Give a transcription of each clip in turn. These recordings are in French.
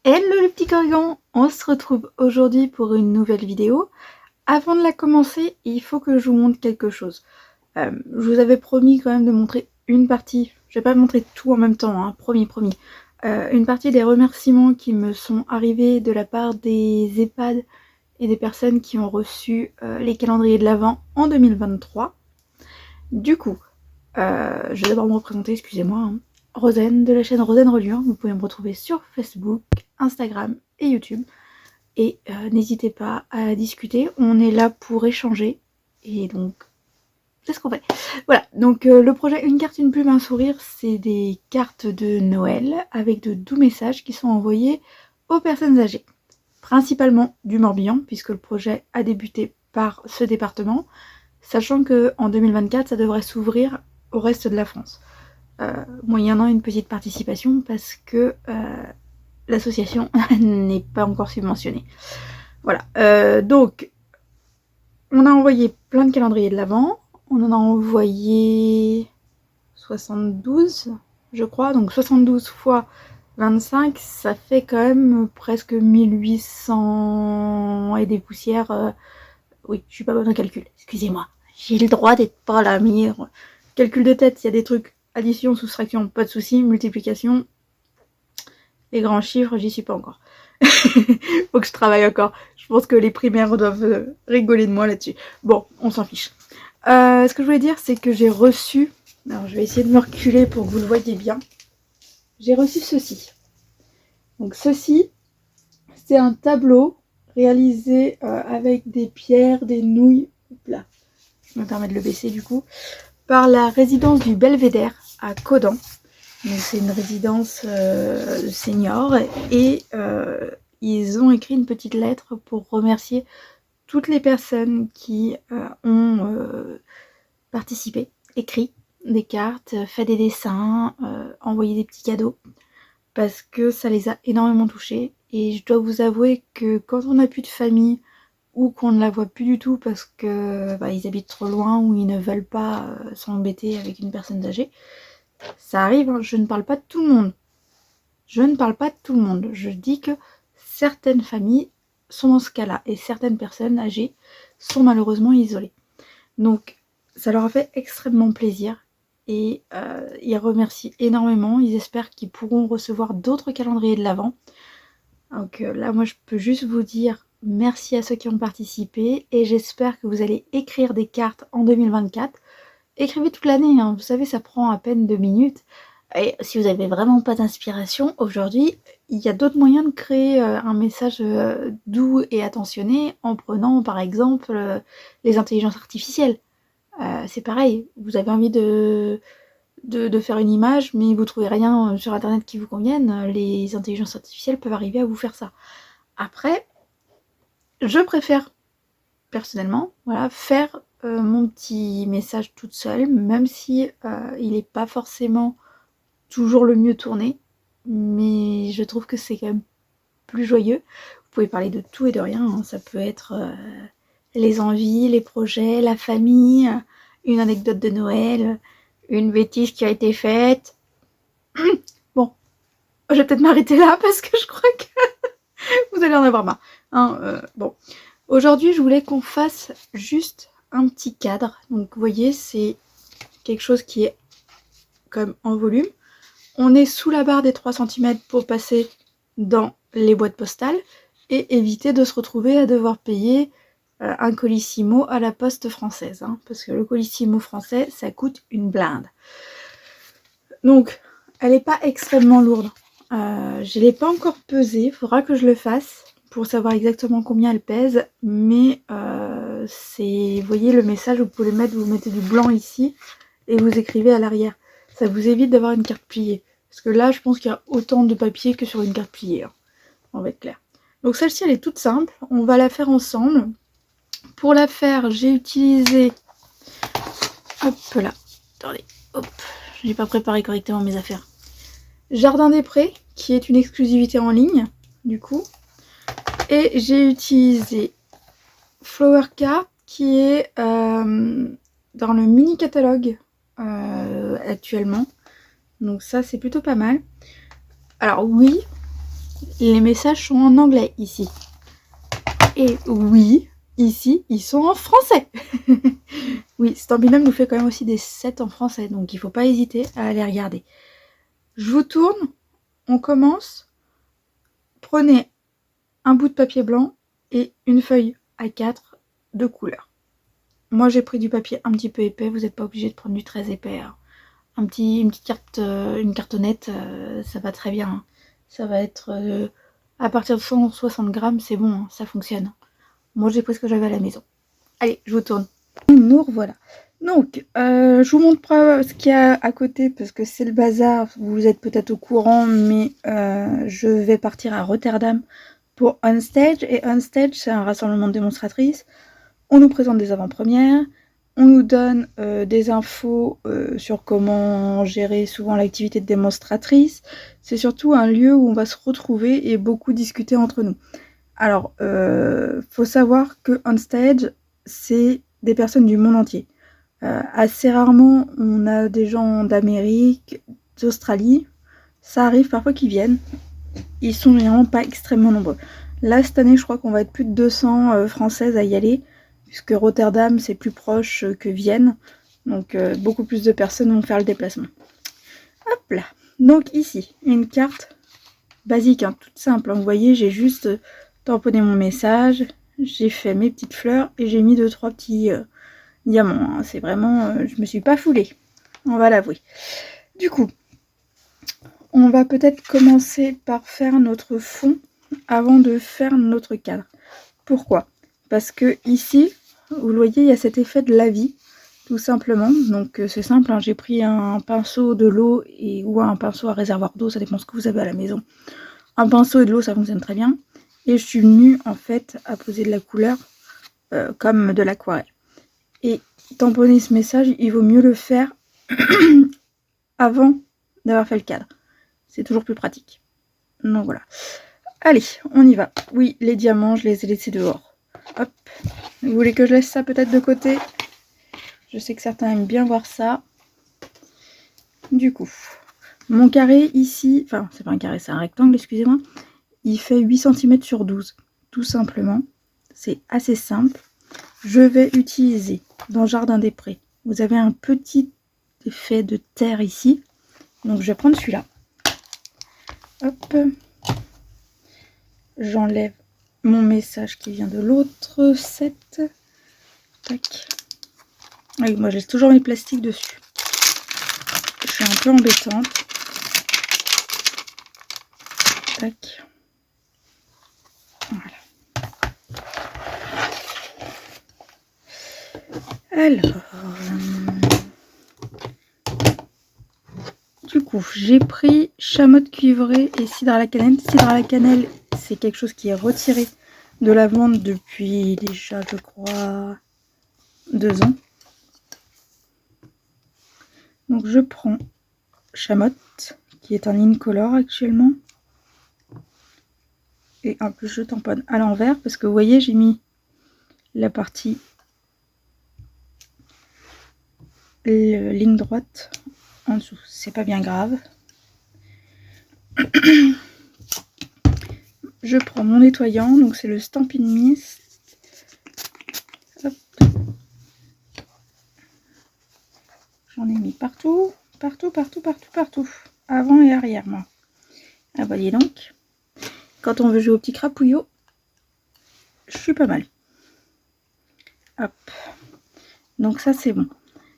Hello les petits corrigans, on se retrouve aujourd'hui pour une nouvelle vidéo. Avant de la commencer, il faut que je vous montre quelque chose. Je vous avais promis quand même de montrer une partie, je vais pas montrer tout en même temps, hein, promis. Une partie des remerciements qui me sont arrivés de la part des EHPAD et des personnes qui ont reçu les calendriers de l'Avent en 2023. Du coup, je vais d'abord me représenter, excusez-moi, hein. Rosen de la chaîne Rosen Reliure, vous pouvez me retrouver sur Facebook, Instagram et YouTube. Et n'hésitez pas à discuter, on est là pour échanger. Et donc, c'est ce qu'on fait. Voilà, donc le projet Une carte, une plume, un sourire, c'est des cartes de Noël avec de doux messages qui sont envoyés aux personnes âgées. Principalement du Morbihan, puisque le projet a débuté par ce département, sachant qu'en 2024, ça devrait s'ouvrir au reste de la France. Moyennant une petite participation parce que l'association n'est pas encore subventionnée. Voilà, donc on a envoyé plein de calendriers de l'Avent, on en a envoyé 72 je crois, donc 72 fois 25, ça fait quand même presque 1800 et des poussières. Oui, je suis pas bonne en calcul, excusez-moi, j'ai le droit d'être pas la meilleure. Calcul de tête, il y a des trucs, addition, soustraction, pas de soucis, multiplication, les grands chiffres, j'y suis pas encore. Faut que je travaille encore. Je pense que les primaires doivent rigoler de moi là-dessus. Bon, on s'en fiche. Ce que je voulais dire, c'est que j'ai reçu... Alors, je vais essayer de me reculer pour que vous le voyez bien. J'ai reçu ceci. Donc, ceci, c'est un tableau réalisé avec des pierres, des nouilles... Là, je me permets de le baisser du coup. Par la résidence du Belvédère à Caudan. Donc c'est une résidence senior et ils ont écrit une petite lettre pour remercier toutes les personnes qui ont participé, écrit des cartes, fait des dessins, envoyé des petits cadeaux, parce que ça les a énormément touchés. Et je dois vous avouer que quand on n'a plus de famille ou qu'on ne la voit plus du tout parce que ils habitent trop loin ou ils ne veulent pas s'embêter avec une personne âgée, ça arrive, hein, je ne parle pas de tout le monde. Je ne parle pas de tout le monde. Je dis que certaines familles sont dans ce cas-là et certaines personnes âgées sont malheureusement isolées. Donc, ça leur a fait extrêmement plaisir et ils remercient énormément. Ils espèrent qu'ils pourront recevoir d'autres calendriers de l'Avent. Donc là, moi, je peux juste vous dire merci à ceux qui ont participé et j'espère que vous allez écrire des cartes en 2024. Écrivez toute l'année, hein. Vous savez, ça prend à peine 2 minutes. Et si vous n'avez vraiment pas d'inspiration, aujourd'hui, il y a d'autres moyens de créer un message doux et attentionné en prenant par exemple les intelligences artificielles. C'est pareil, vous avez envie de faire une image, mais vous trouvez rien sur internet qui vous convienne, les intelligences artificielles peuvent arriver à vous faire ça. Après, je préfère personnellement, voilà, faire mon petit message toute seule, même si il n'est pas forcément toujours le mieux tourné, mais je trouve que c'est quand même plus joyeux. Vous pouvez parler de tout et de rien, hein. Ça peut être les envies, les projets, la famille, une anecdote de Noël, une bêtise qui a été faite. Bon, je vais peut-être m'arrêter là parce que je crois que vous allez en avoir marre. Hein, bon, aujourd'hui je voulais qu'on fasse juste un petit cadre. Donc vous voyez, c'est quelque chose qui est comme en volume. On est sous la barre des 3 cm pour passer dans les boîtes postales et éviter de se retrouver à devoir payer un colissimo à la poste française. Hein, parce que le colissimo français, ça coûte une blinde. Donc, elle n'est pas extrêmement lourde. Je ne l'ai pas encore pesée, il faudra que je le fasse pour savoir exactement combien elle pèse. Mais c'est, vous voyez le message, vous pouvez le mettre, vous mettez du blanc ici et vous écrivez à l'arrière. Ça vous évite d'avoir une carte pliée. Parce que là, je pense qu'il y a autant de papier que sur une carte pliée. Hein. On va être clair. Donc celle-ci, elle est toute simple. On va la faire ensemble. Pour la faire, j'ai utilisé... Hop là. Attendez. Hop. Je n'ai pas préparé correctement mes affaires. Jardin des Prés, qui est une exclusivité en ligne, du coup. Et j'ai utilisé Flower Card, qui est dans le mini catalogue actuellement. Donc ça, c'est plutôt pas mal. Alors oui, les messages sont en anglais ici. Et oui, ici, ils sont en français. Oui, Stampin' Up nous fait quand même aussi des sets en français, donc il ne faut pas hésiter à aller regarder. Je vous tourne, on commence. Prenez un bout de papier blanc et une feuille A4 de couleur. Moi j'ai pris du papier un petit peu épais, vous n'êtes pas obligé de prendre du très épais. Hein. Une petite carte, une cartonnette, ça va très bien. Hein. Ça va être à partir de 160 grammes, c'est bon, hein, ça fonctionne. Moi j'ai pris ce que j'avais à la maison. Allez, je vous tourne. Nous revoilà. Donc, je vous montre pas ce qu'il y a à côté parce que c'est le bazar. Vous êtes peut-être au courant, mais je vais partir à Rotterdam pour Onstage. Et Onstage, c'est un rassemblement de démonstratrices. On nous présente des avant-premières. On nous donne des infos sur comment gérer souvent l'activité de démonstratrice. C'est surtout un lieu où on va se retrouver et beaucoup discuter entre nous. Alors, faut savoir que Onstage, c'est des personnes du monde entier. Assez rarement, on a des gens d'Amérique, d'Australie. Ça arrive parfois qu'ils viennent. Ils sont vraiment pas extrêmement nombreux. Là, cette année, je crois qu'on va être plus de 200 Françaises à y aller, puisque Rotterdam, c'est plus proche que Vienne. Donc, beaucoup plus de personnes vont faire le déplacement. Hop là. Donc ici, une carte basique, hein, toute simple. Vous voyez, j'ai juste tamponné mon message, j'ai fait mes petites fleurs et j'ai mis 2-3 petits diamants. Hein. C'est vraiment... je me suis pas foulée, on va l'avouer. Du coup, on va peut-être commencer par faire notre fond avant de faire notre cadre. Pourquoi? Parce que ici, vous le voyez, il y a cet effet de lavis, tout simplement. Donc c'est simple, hein, j'ai pris un pinceau de l'eau ou un pinceau à réservoir d'eau, ça dépend ce que vous avez à la maison. Un pinceau et de l'eau, ça fonctionne très bien. Et je suis venue en fait à poser de la couleur comme de l'aquarelle. Et tamponner ce message, il vaut mieux le faire avant d'avoir fait le cadre. C'est toujours plus pratique. Donc voilà. Allez, on y va. Oui, les diamants, je les ai laissés dehors. Hop. Vous voulez que je laisse ça peut-être de côté? Je sais que certains aiment bien voir ça. Du coup, mon carré ici, enfin c'est pas un carré, c'est un rectangle, excusez-moi. Il fait 8 cm sur 12, tout simplement. C'est assez simple. Je vais utiliser dans Jardin des Prés. Vous avez un petit effet de terre ici. Donc je vais prendre celui-là. Hop. J'enlève mon message qui vient de l'autre set. Tac. Oui, moi j'ai toujours mes plastiques dessus. Je suis un peu embêtante. Tac. Voilà. Alors, du coup, j'ai pris chamotte cuivrée et cidre à la cannelle. Cidre à la cannelle, c'est quelque chose qui est retiré de la vente depuis déjà, je crois, 2 ans. Donc je prends chamotte, qui est en incolore actuellement. Et en plus, je tamponne à l'envers parce que vous voyez, j'ai mis la partie ligne droite en dessous. C'est pas bien grave. Je prends mon nettoyant, donc c'est le Stampin' Mist. J'en ai mis partout, partout, partout, partout, partout. Avant et arrière, moi. Ah bah dis donc. Quand on veut jouer au petit crapouillot, je suis pas mal. Hop. Donc ça c'est bon.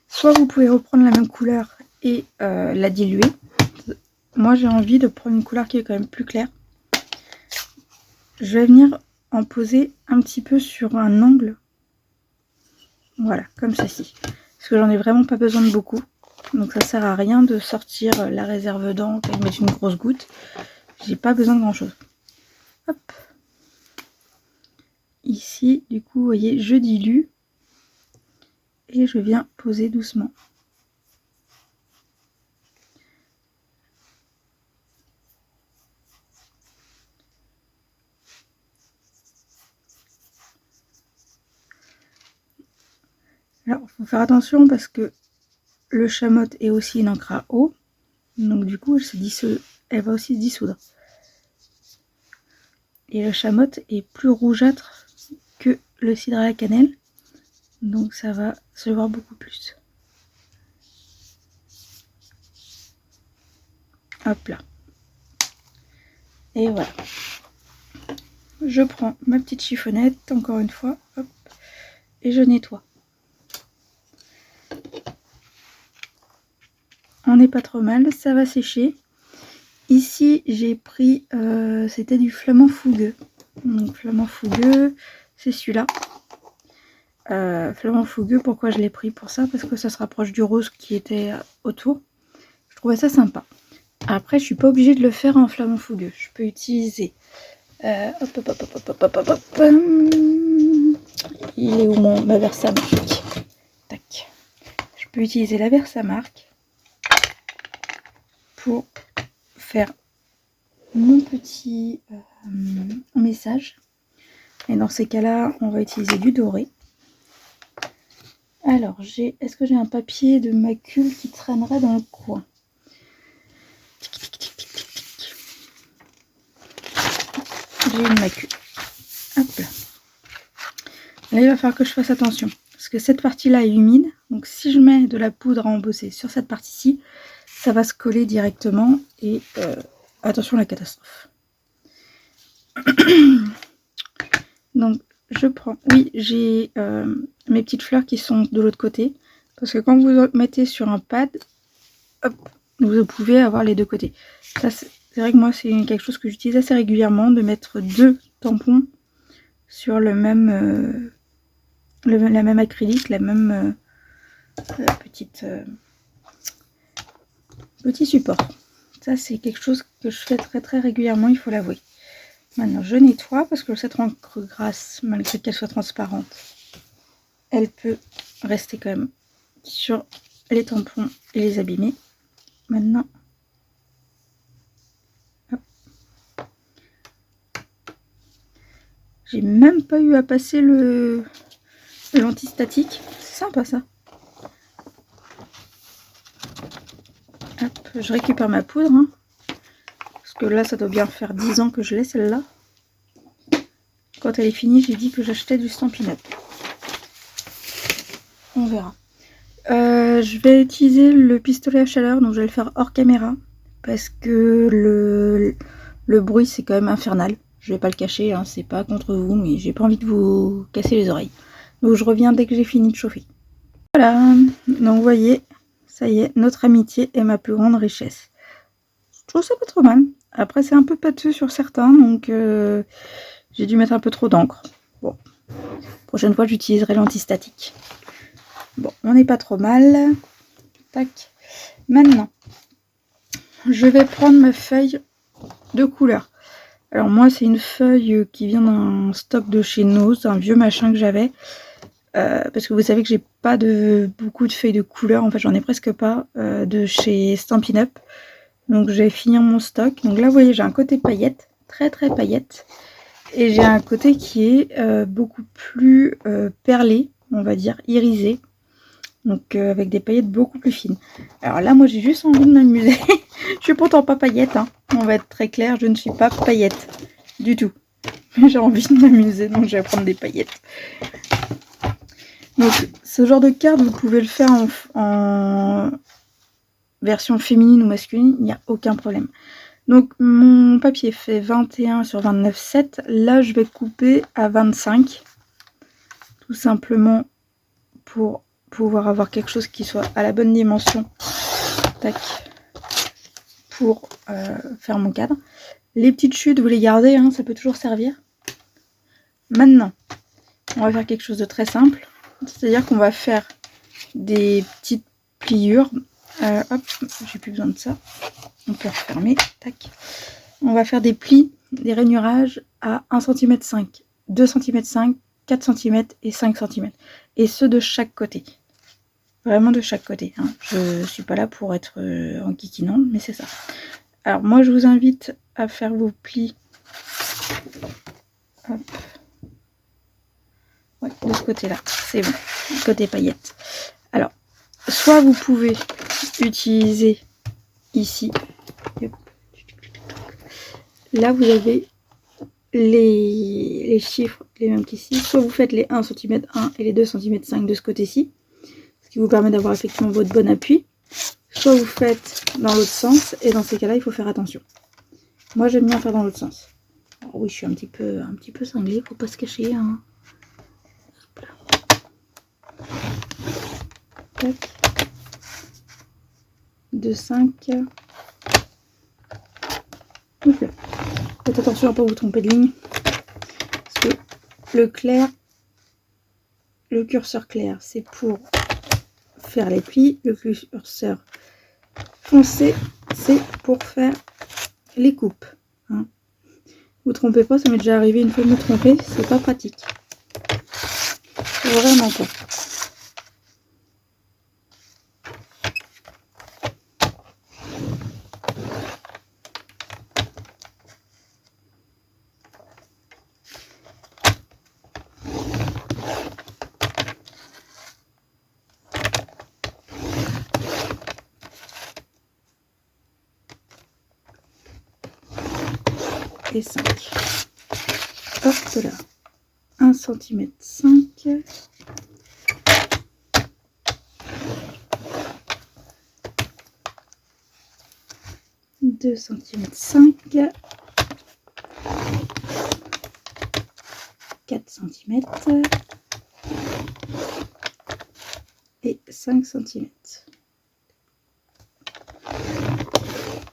Soit vous pouvez reprendre la même couleur et la diluer. Moi j'ai envie de prendre une couleur qui est quand même plus claire. Je vais venir en poser un petit peu sur un angle. Voilà, comme ceci. Parce que j'en ai vraiment pas besoin de beaucoup. Donc ça sert à rien de sortir la réserve d'encre et de mettre une grosse goutte. J'ai pas besoin de grand chose. Hop. Ici, du coup, vous voyez, je dilue. Et je viens poser doucement. Alors, il faut faire attention parce que le chamotte est aussi une encre à eau. Donc du coup, elle va aussi se dissoudre. Et le chamotte est plus rougeâtre que le cidre à la cannelle. Donc ça va se voir beaucoup plus. Hop là. Et voilà. Je prends ma petite chiffonnette, encore une fois, hop, et je nettoie. On n'est pas trop mal, ça va sécher. Ici, j'ai pris, c'était du flamand fougueux. Donc flamand fougueux, c'est celui-là. Flamand fougueux, pourquoi je l'ai pris pour ça? Parce que ça se rapproche du rose qui était autour. Je trouvais ça sympa. Après, je suis pas obligée de le faire en flamand fougueux. Je peux utiliser... hop, hop, hop, hop, hop, hop, hop, hop. Il est où ma Versamark? Tac. Je peux utiliser la Versamark pour faire mon petit message. Et dans ces cas-là, on va utiliser du doré. Alors, est-ce que j'ai un papier de macule qui traînerait dans le coin? J'ai une macule. Hop là. Là, il va falloir que je fasse attention. Parce que cette partie-là est humide. Donc, si je mets de la poudre à embosser sur cette partie-ci, ça va se coller directement. Et attention à la catastrophe. Donc, je prends... Oui, j'ai mes petites fleurs qui sont de l'autre côté. Parce que quand vous mettez sur un pad, hop, vous pouvez avoir les deux côtés. Ça, c'est vrai que moi, c'est quelque chose que j'utilise assez régulièrement, de mettre 2 tampons sur le même, la même acrylique, la même petit support. Ça, c'est quelque chose que je fais très très régulièrement, il faut l'avouer. Maintenant, je nettoie parce que cette encre grasse, malgré qu'elle soit transparente, elle peut rester quand même sur les tampons et les abîmer. Maintenant, hop. J'ai même pas eu à passer l'antistatique. C'est sympa ça. Hop, je récupère ma poudre. Hein, parce que là, ça doit bien faire 10 ans que je l'ai celle-là. Quand elle est finie, j'ai dit que j'achetais du Stampin' Up. On verra. Je vais utiliser le pistolet à chaleur, donc je vais le faire hors caméra. Parce que le bruit, c'est quand même infernal. Je vais pas le cacher, hein, c'est pas contre vous, mais j'ai pas envie de vous casser les oreilles. Donc je reviens dès que j'ai fini de chauffer. Voilà, donc vous voyez, ça y est, notre amitié est ma plus grande richesse. Je trouve ça pas trop mal. Après, c'est un peu pâteux sur certains, donc j'ai dû mettre un peu trop d'encre. Bon, prochaine fois, j'utiliserai l'antistatique. Bon, on n'est pas trop mal. Tac. Maintenant, je vais prendre ma feuille de couleur. Alors moi, c'est une feuille qui vient d'un stock de chez Nose, un vieux machin que j'avais. Parce que vous savez que j'ai pas beaucoup de feuilles de couleur, en fait j'en ai presque pas, de chez Stampin' Up. Donc je vais finir mon stock. Donc là vous voyez j'ai un côté paillette, très très paillette. Et j'ai un côté qui est beaucoup plus perlé, on va dire, irisé. Donc avec des paillettes beaucoup plus fines. Alors là moi j'ai juste envie de m'amuser. Je suis pourtant pas paillette, hein. On va être très clair, je ne suis pas paillette du tout. J'ai envie de m'amuser, donc je vais prendre des paillettes. Donc ce genre de carte, vous pouvez le faire en version féminine ou masculine, il n'y a aucun problème. Donc mon papier fait 21 sur 29,7. Là je vais couper à 25. Tout simplement pour pouvoir avoir quelque chose qui soit à la bonne dimension. Tac. Pour faire mon cadre. Les petites chutes, vous les gardez, hein, ça peut toujours servir. Maintenant, on va faire quelque chose de très simple. C'est-à-dire qu'on va faire des petites pliures. Hop, j'ai plus besoin de ça. On peut refermer. Tac. On va faire des plis, des rainurages à 1,5 cm, 2,5 cm, 4 cm et 5 cm. Et ceux de chaque côté. Vraiment de chaque côté. Hein. Je suis pas là pour être en kikinant, mais c'est ça. Alors moi je vous invite à faire vos plis. Hop. Ouais, de ce côté-là, c'est bon, côté paillettes. Alors, soit vous pouvez utiliser ici. Là, vous avez les chiffres les mêmes qu'ici, soit vous faites les 1 cm 1 et les 2 cm 5 de ce côté-ci, ce qui vous permet d'avoir effectivement votre bon appui, soit vous faites dans l'autre sens, et dans ces cas-là, il faut faire attention. Moi, j'aime bien faire dans l'autre sens. Alors oui, je suis un petit peu cinglée, faut pas se cacher. Hein. Tac. 2, 5. Donc là. Faites attention à ne pas vous tromper de ligne. Parce que le curseur clair, c'est pour faire les plis. Le curseur foncé, c'est pour faire les coupes. Hein. Vous trompez pas, ça m'est déjà arrivé une fois de me tromper, c'est pas pratique. Vraiment pas. Et 5. Hop là. 1 cm 5. Deux cm 5. 4 cm. Et 5 cm.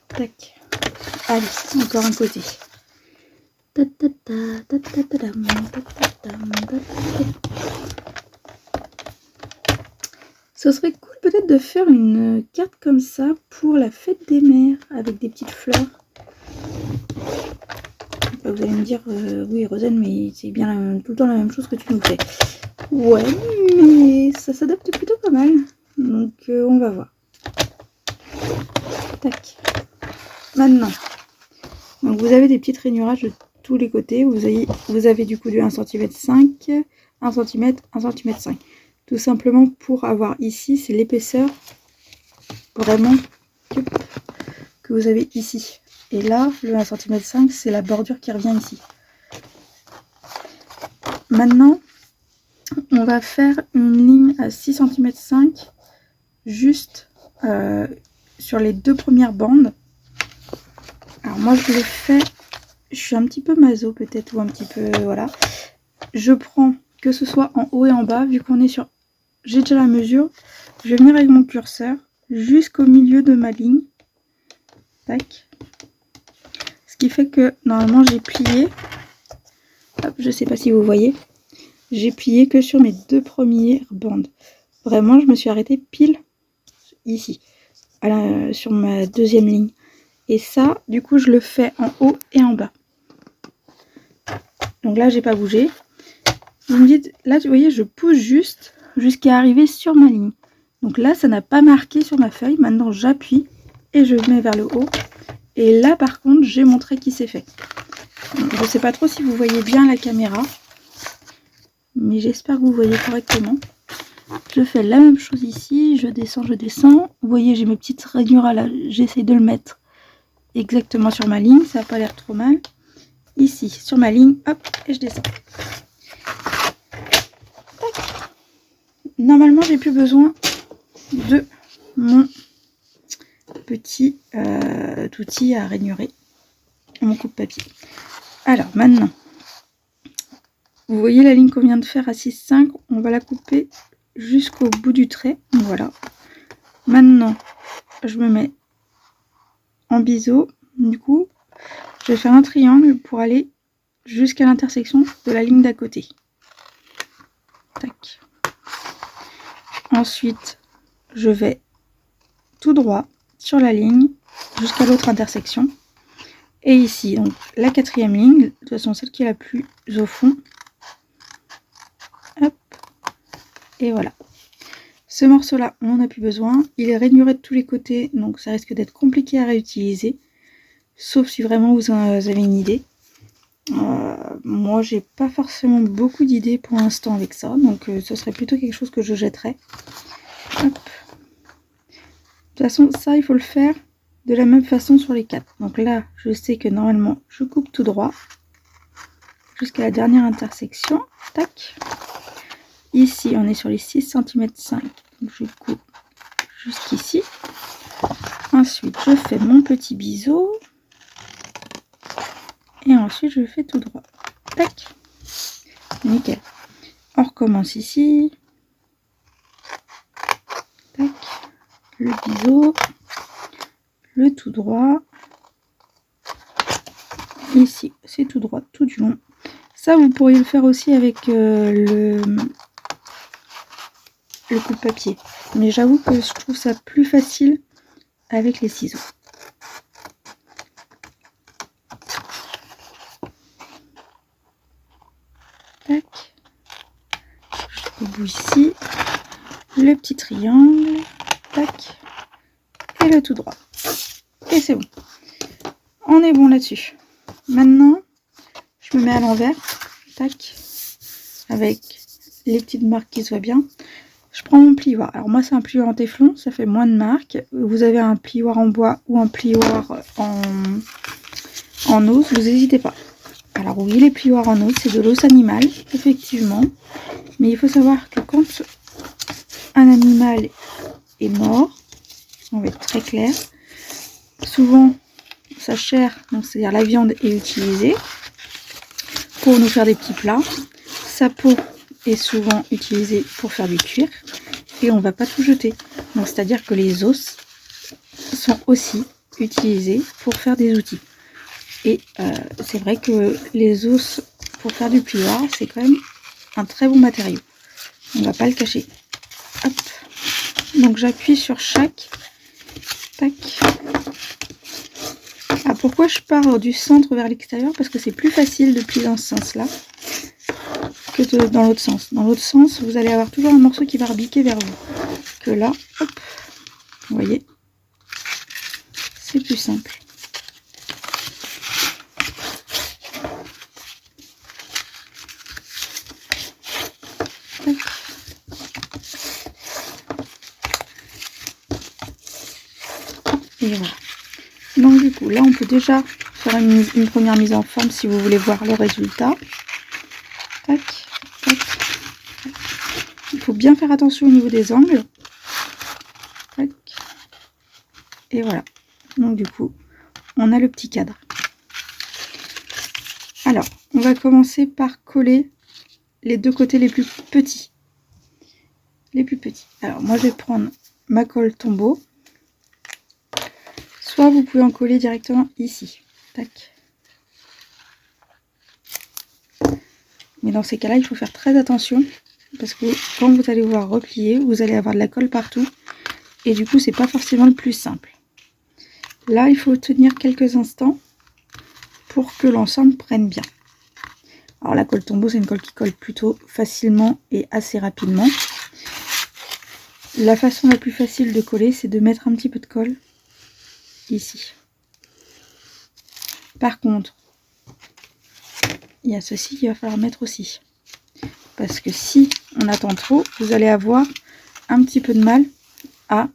Tac. Allez, encore un côté. Ce serait cool peut-être de faire une carte comme ça pour la fête des mères avec des petites fleurs. Vous allez me dire, oui Rosanne, mais c'est bien tout le temps la même chose que tu nous fais. Ouais, mais ça s'adapte plutôt pas mal. Donc on va voir. Tac. Maintenant, donc vous avez des petites rainurages de tous les côtés. Vous avez du coup du 1 cm 5, 1 cm, 1 cm 5. Tout simplement pour avoir ici, c'est l'épaisseur vraiment que vous avez ici. Et là, le 1 cm 5, c'est la bordure qui revient ici. Maintenant, on va faire une ligne à 6 cm 5 juste sur les deux premières bandes. Alors moi je le fais, je suis un petit peu maso peut-être, ou un petit peu, voilà. Je prends, que ce soit en haut et en bas, vu qu'on est sur, j'ai déjà la mesure, je vais venir avec mon curseur jusqu'au milieu de ma ligne. Tac. Ce qui fait que normalement j'ai plié, hop, je sais pas si vous voyez, j'ai plié que sur mes deux premières bandes. Vraiment, je me suis arrêtée pile ici, sur ma deuxième ligne. Et ça, du coup, je le fais en haut et en bas. Donc là, j'ai pas bougé. Vous me dites, là, vous voyez, je pousse juste jusqu'à arriver sur ma ligne. Donc là, ça n'a pas marqué sur ma feuille. Maintenant, j'appuie et je mets vers le haut. Et là, par contre, j'ai mon trait qui s'est fait. Donc, je sais pas trop si vous voyez bien la caméra, mais j'espère que vous voyez correctement. Je fais la même chose ici. Je descends, je descends. Vous voyez, j'ai mes petites rainures là. J'essaie de le mettre exactement sur ma ligne, ça n'a pas l'air trop mal. Ici, sur ma ligne, hop, et je descends. Tac. Normalement, j'ai plus besoin de mon petit outil à rainurer, mon coupe-papier. Alors, maintenant, vous voyez la ligne qu'on vient de faire à 6,5, on va la couper jusqu'au bout du trait. Voilà. Maintenant, je me mets en biseau. Du coup, je vais faire un triangle pour aller jusqu'à l'intersection de la ligne d'à côté. Tac. Ensuite, je vais tout droit sur la ligne jusqu'à l'autre intersection. Et ici, donc la quatrième ligne, de toute façon celle qui est la plus au fond. Hop. Et voilà. Ce morceau-là, on n'en a plus besoin. Il est rainuré de tous les côtés, donc ça risque d'être compliqué à réutiliser. Sauf si vraiment vous avez une idée. Moi, j'ai pas forcément beaucoup d'idées pour l'instant avec ça. Donc, ce serait plutôt quelque chose que je jetterais. Hop. De toute façon, ça, il faut le faire de la même façon sur les quatre. Donc là, je sais que normalement, je coupe tout droit. jusqu'à la dernière intersection. Tac. Ici, on est sur les 6,5 cm. Donc je coupe jusqu'ici. Ensuite, je fais mon petit biseau. Et ensuite, je fais tout droit. Tac. Nickel. On recommence ici. Tac. Le biseau. Le tout droit. Ici, c'est tout droit, tout du long. Ça, vous pourriez le faire aussi avec le coupe-papier. Mais j'avoue que je trouve ça plus facile avec les ciseaux. Tac. Jusqu'au bout ici. Le petit triangle. Tac. Et le tout droit. Et c'est bon. On est bon là-dessus. Maintenant, je me mets à l'envers. Tac. Avec les petites marques qui soient bien. Je prends mon plioir. Alors moi, c'est un plioir en téflon. Ça fait moins de marques. Vous avez un plioir en bois ou un plioir en os. Vous n'hésitez pas. Alors oui, les plioirs en os, c'est de l'os animal, effectivement. Mais il faut savoir que quand un animal est mort, on va être très clair, souvent sa chair, c'est-à-dire la viande, est utilisée pour nous faire des petits plats. Sa peau est souvent utilisée pour faire du cuir. Et on ne va pas tout jeter. Donc c'est-à-dire que les os sont aussi utilisés pour faire des outils. Et c'est vrai que les os pour faire du plioir, c'est quand même un très bon matériau. On ne va pas le cacher. Hop. Donc j'appuie sur chaque. Tac. Ah, pourquoi je pars du centre vers l'extérieur? Parce que c'est plus facile de plier dans ce sens-là que dans l'autre sens. Dans l'autre sens, vous allez avoir toujours un morceau qui va rebiquer vers vous. Que là, hop, vous voyez, c'est plus simple. Tac. Et voilà. Donc du coup, là, on peut déjà faire une première mise en forme si vous voulez voir le résultat. Tac, tac. Il faut bien faire attention au niveau des angles. Tac. Et voilà. Donc du coup, on a le petit cadre. Alors, on va commencer par coller les deux côtés les plus petits. Les plus petits. Alors, moi, je vais prendre ma colle tombeau. Soit vous pouvez en coller directement ici. Tac. Mais dans ces cas-là, il faut faire très attention. Parce que quand vous allez voir replier, vous allez avoir de la colle partout. Et du coup, c'est pas forcément le plus simple. Là, il faut tenir quelques instants pour que l'ensemble prenne bien. Alors la colle tombeau, c'est une colle qui colle plutôt facilement et assez rapidement. La façon la plus facile de coller, c'est de mettre un petit peu de colle ici. Par contre, il y a ceci qu'il va falloir mettre aussi. Parce que si on attend trop, vous allez avoir un petit peu de mal à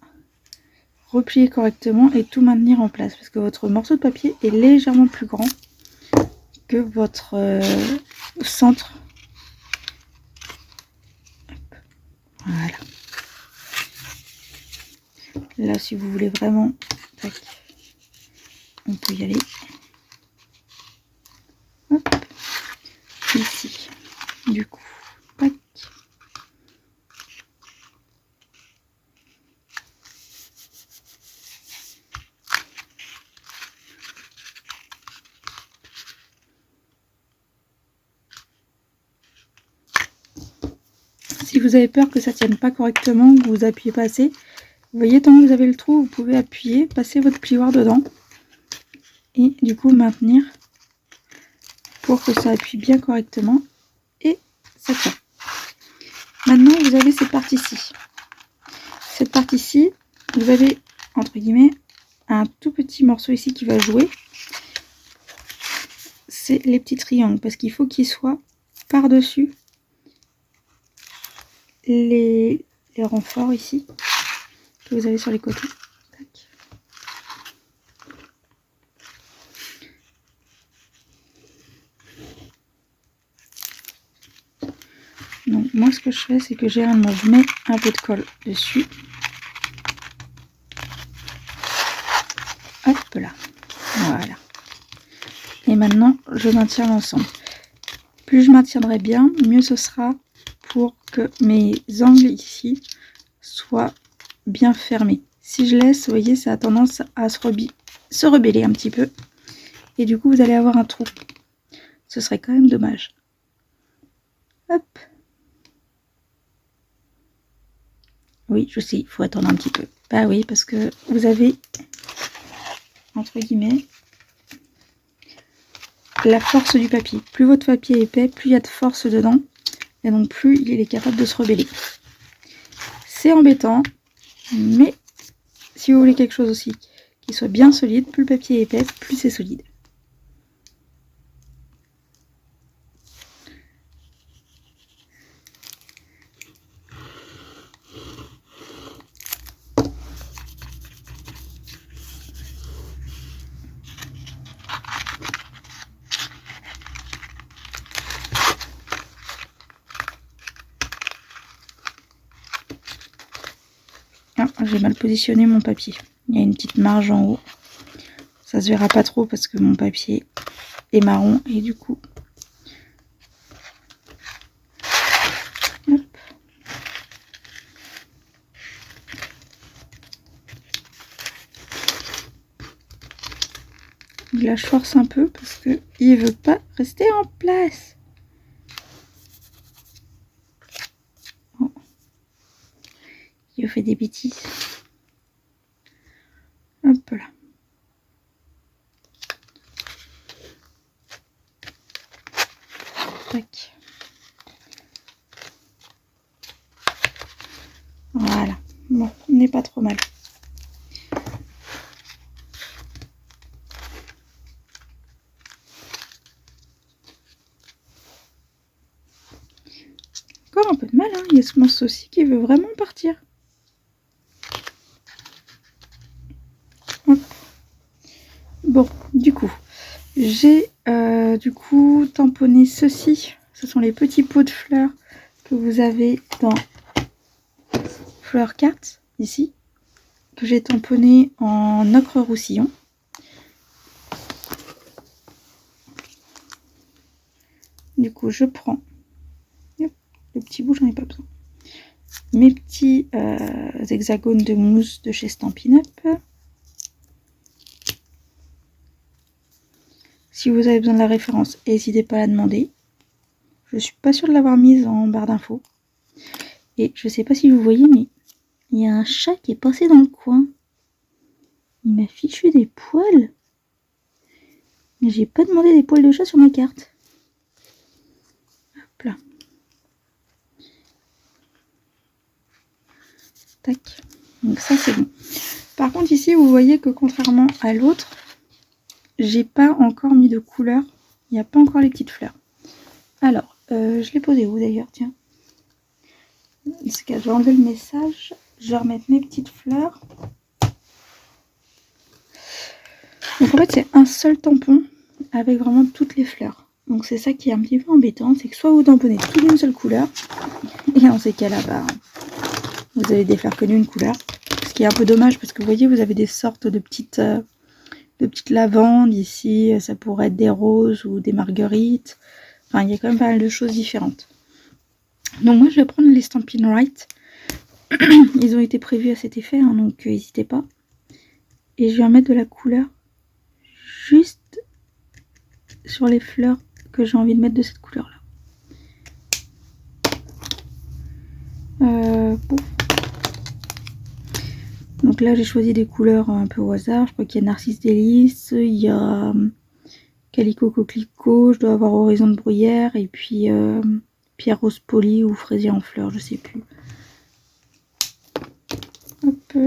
replier correctement et tout maintenir en place. Parce que votre morceau de papier est légèrement plus grand que votre centre. Voilà. Là, si vous voulez vraiment, tac, on peut y aller. Hop. Ici, du coup, tac. Si vous avez peur que ça tienne pas correctement, que vous appuyez pas assez, vous voyez, tant que vous avez le trou, vous pouvez appuyer, passer votre plioir dedans et du coup maintenir pour que ça appuie bien correctement et ça tient. Maintenant, vous avez cette partie-ci. Cette partie-ci, vous avez entre guillemets un tout petit morceau ici qui va jouer. C'est les petits triangles parce qu'il faut qu'ils soient par-dessus les renforts ici que vous avez sur les côtés. Tac. Donc moi ce que je fais, c'est que généralement je mets un peu de colle dessus. Hop là, voilà. Et maintenant je maintiens l'ensemble. Plus je maintiendrai bien, mieux ce sera pour que mes angles ici soient bien fermés. Si je laisse, vous voyez, ça a tendance à se rebeller un petit peu. Et du coup, vous allez avoir un trou. Ce serait quand même dommage. Hop. Oui, je sais, il faut attendre un petit peu. Bah oui, parce que vous avez, entre guillemets, la force du papier. Plus votre papier est épais, plus il y a de force dedans. Et donc plus il est capable de se rebeller. C'est embêtant, mais si vous voulez quelque chose aussi qui soit bien solide, plus le papier est épais, plus c'est solide. Ah, j'ai mal positionné mon papier. Il y a une petite marge en haut. Ça se verra pas trop parce que mon papier est marron et du coup... Hop. Là, je force un peu parce que il veut pas rester en place. Oh. Il fait des bêtises. Hop là. Tac. Voilà. Bon, on n'est pas trop mal. Encore un peu de mal, hein. Il y a ce morceau aussi qui veut vraiment partir. Hop. Bon, du coup, j'ai tamponné ceci. Ce sont les petits pots de fleurs que vous avez dans Fleur Carte, ici, que j'ai tamponné en ocre roussillon. Du coup, je prends le petit bout, j'en ai pas besoin. Mes petits hexagones de mousse de chez Stampin' Up. Si vous avez besoin de la référence, n'hésitez pas à la demander. Je suis pas sûre de l'avoir mise en barre d'infos. Et je sais pas si vous voyez, mais il y a un chat qui est passé dans le coin. Il m'a fichu des poils. Mais j'ai pas demandé des poils de chat sur ma carte. Hop là. Tac. Donc ça c'est bon. Par contre ici vous voyez que contrairement à l'autre, j'ai pas encore mis de couleur. Il n'y a pas encore les petites fleurs. Alors, je l'ai posé où d'ailleurs, tiens. Parce que je vais enlever le message. Je vais remettre mes petites fleurs. Donc en fait c'est un seul tampon avec vraiment toutes les fleurs. Donc c'est ça qui est un petit peu embêtant, c'est que soit vous tamponnez tout d'une seule couleur, et en ces cas-là, bah, vous avez des fleurs que d'une couleur. Ce qui est un peu dommage parce que vous voyez, vous avez des sortes de petites lavandes ici, ça pourrait être des roses ou des marguerites. Enfin, il y a quand même pas mal de choses différentes. Donc moi je vais prendre les Stampin' Right. Ils ont été prévus à cet effet, hein, donc n'hésitez pas. Et je vais en mettre de la couleur juste sur les fleurs que j'ai envie de mettre de cette couleur là. Bon. Donc là j'ai choisi des couleurs un peu au hasard. Je crois qu'il y a Narcisse Délice, il y a Calico Coquelicot, je dois avoir Horizon de Bruyère et puis Pierre Rose Poli ou Fraisier en fleurs, je sais plus. Hop,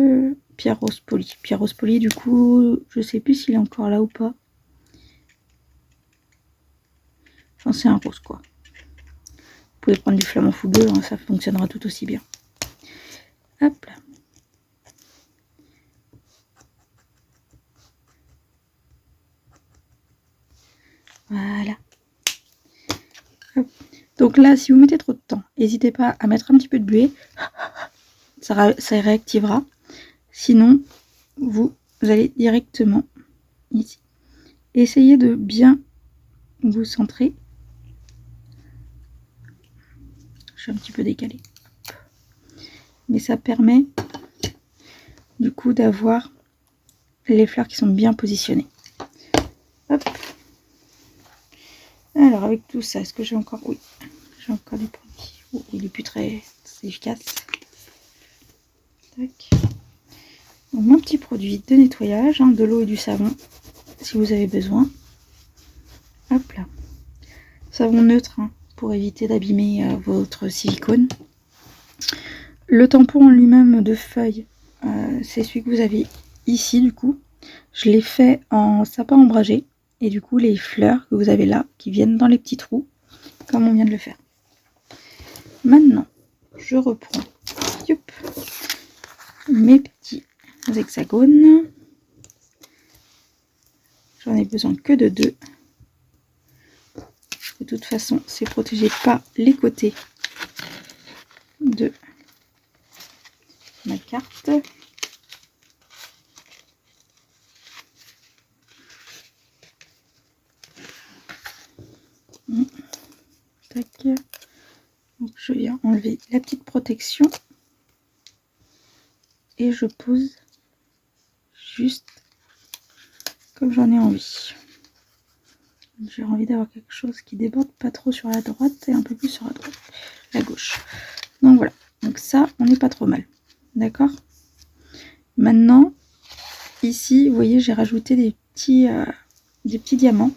Pierre Rose Poli. Pierre Rose Poli, du coup, je sais plus s'il est encore là ou pas. Enfin, c'est un rose quoi. Vous pouvez prendre du flamant fougueux, hein, ça fonctionnera tout aussi bien. Hop là. Voilà. Hop. Donc là, si vous mettez trop de temps, n'hésitez pas à mettre un petit peu de buée. Ça réactivera. Sinon, vous allez directement ici. Essayez de bien vous centrer. Je suis un petit peu décalée. Mais ça permet du coup d'avoir les fleurs qui sont bien positionnées. Hop. Alors avec tout ça, est-ce que j'ai encore... Oui, j'ai encore du produit. Oh, il est plus très efficace. Tac. Donc, mon petit produit de nettoyage, hein, de l'eau et du savon, si vous avez besoin. Hop là. Savon neutre, hein, pour éviter d'abîmer votre silicone. Le tampon en lui-même de feuille, c'est celui que vous avez ici du coup. Je l'ai fait en sapin ombragé. Et du coup, les fleurs que vous avez là, qui viennent dans les petits trous, comme on vient de le faire. Maintenant, je reprends mes petits hexagones. J'en ai besoin que de 2. De toute façon, c'est protégé par les côtés de ma carte. Tac. Donc je viens enlever la petite protection et je pose juste comme j'en ai envie. J'ai envie d'avoir quelque chose qui déborde pas trop sur la droite et un peu plus sur la gauche. Donc voilà, donc ça on n'est pas trop mal, d'accord. Maintenant ici vous voyez j'ai rajouté des petits diamants,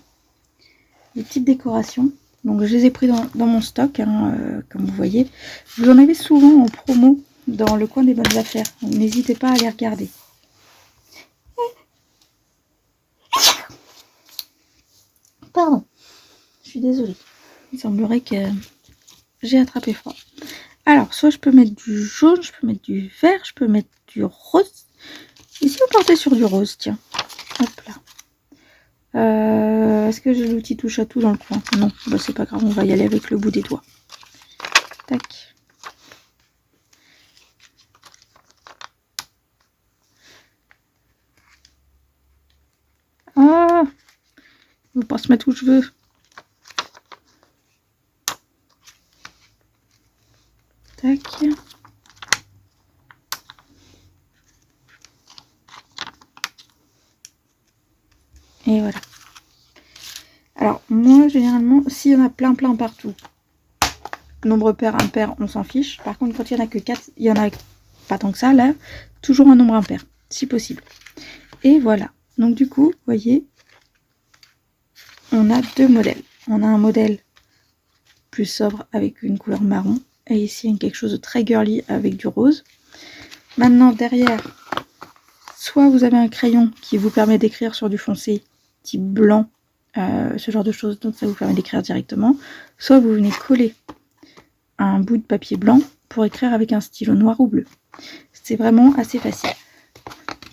des petites décorations. Donc je les ai pris dans mon stock, hein, comme vous voyez. Vous en avez souvent en promo dans le coin des bonnes affaires. N'hésitez pas à les regarder. Pardon, je suis désolée. Il semblerait que j'ai attrapé froid. Alors, soit je peux mettre du jaune, je peux mettre du vert, je peux mettre du rose. Ici, on partait sur du rose, tiens. Hop là. Est-ce que j'ai l'outil touche à tout dans le coin? Non, bah, c'est pas grave, on va y aller avec le bout des doigts. Tac. Ah, je ne veux pas se mettre où je veux. Tac. Et voilà. Alors, moi, généralement, s'il y en a plein partout, nombre pair, impair, on s'en fiche. Par contre, quand il n'y en a que 4, il y en a pas tant que ça, là, toujours un nombre impair, si possible. Et voilà. Donc, du coup, vous voyez, on a 2 modèles. On a un modèle plus sobre avec une couleur marron. Et ici, quelque chose de très girly avec du rose. Maintenant, derrière, soit vous avez un crayon qui vous permet d'écrire sur du foncé, type blanc, ce genre de choses, donc ça vous permet d'écrire directement. Soit vous venez coller un bout de papier blanc pour écrire avec un stylo noir ou bleu. C'est vraiment assez facile.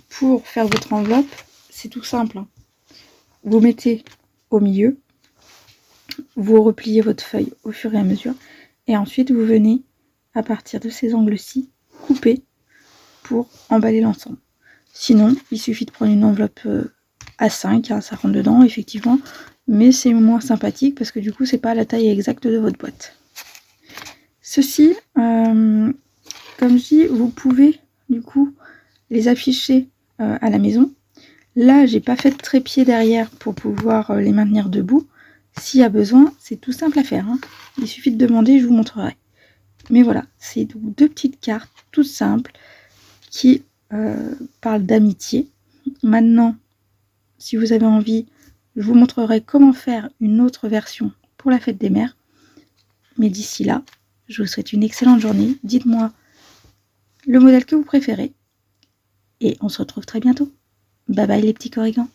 Pour faire votre enveloppe, c'est tout simple. Vous mettez au milieu, vous repliez votre feuille au fur et à mesure, et ensuite vous venez, à partir de ces angles-ci, couper pour emballer l'ensemble. Sinon, il suffit de prendre une enveloppe A5, hein, ça rentre dedans, effectivement, mais c'est moins sympathique parce que du coup, c'est pas la taille exacte de votre boîte. Ceci, comme je dis, vous pouvez du coup les afficher à la maison. Là, j'ai pas fait de trépied derrière pour pouvoir les maintenir debout. S'il y a besoin, c'est tout simple à faire, hein. Il suffit de demander, je vous montrerai. Mais voilà, c'est donc 2 petites cartes toutes simples qui parlent d'amitié. Maintenant, si vous avez envie, je vous montrerai comment faire une autre version pour la fête des mères. Mais d'ici là, je vous souhaite une excellente journée. Dites-moi le modèle que vous préférez. Et on se retrouve très bientôt. Bye bye les petits corrigans.